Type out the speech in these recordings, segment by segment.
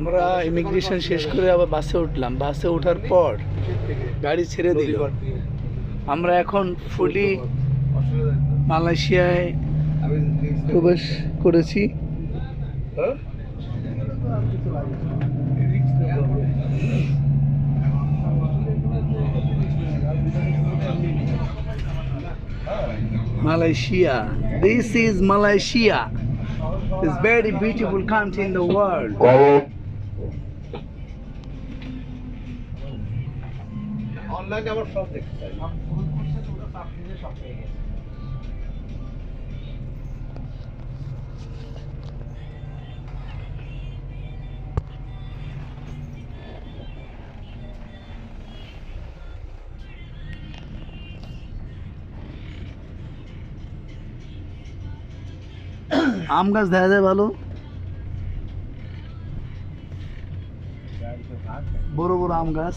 আমরা ইমিগ্রেশন শেষ করে আবার বাসে উঠলাম। বাসে ওঠার পর গাড়ি ছেড়ে দিল। আমরা এখন ফুলি মালয়েশিয়ায় প্রবেশ করেছি। Malaysia. This is Malaysia. It's very beautiful country in the world. Online আবার সব দেখতে চাই। আম গাছ দেখা যায় ভালো, বড় বড় আম গাছ।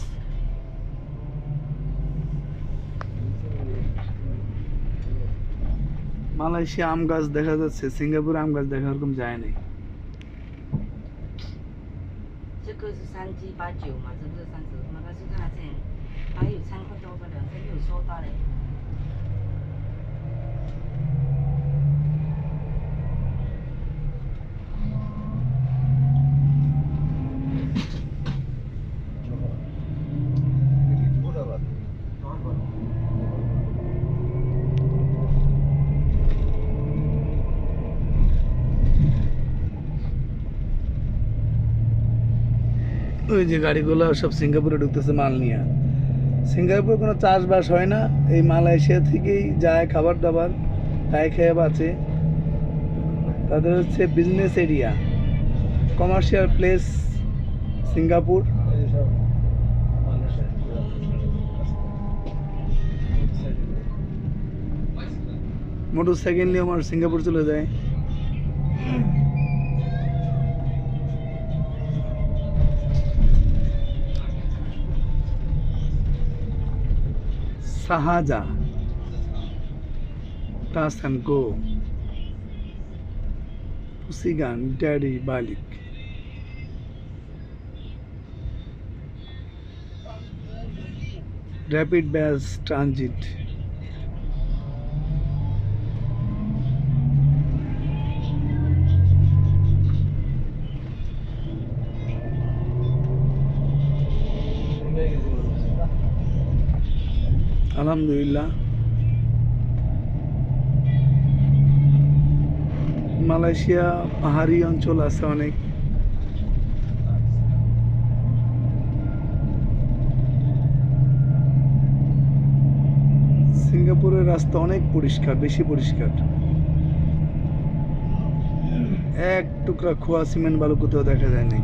মালয়েশিয়া আম গাছ দেখা যাচ্ছে, সিঙ্গাপুরে আম গাছ দেখা এরকম যায় নাই। 这个是3789嘛，这个是30，那个是看见还有3块多个两天没有收到嘞。ওই যে গাড়িগুলো সব সিঙ্গাপুরে ঢুকতেছে মাল নিয়ে। সিঙ্গাপুরে কোনো চাষবাস হয় না, এই মালয়েশিয়া থেকেই যায় খাবার দাবার, তাই খেয়ে বাঁচে। তাদের হচ্ছে business area, commercial place Singapore. Motor cycle নিয়ে আমার সিঙ্গাপুর চলে যায়। Sahaja, Touch and Go, Pusigan, Daddy Balik. Rapid Bus Transit. আলহামদুলিল্লাহ, মালয়েশিয়া পাহাড়ি অঞ্চল আছে অনেক। সিঙ্গাপুরের রাস্তা অনেক পরিষ্কার, বেশি পরিষ্কার। এক টুকরা খোয়া সিমেন্ট বালু কোথাও দেখা যায় নাই।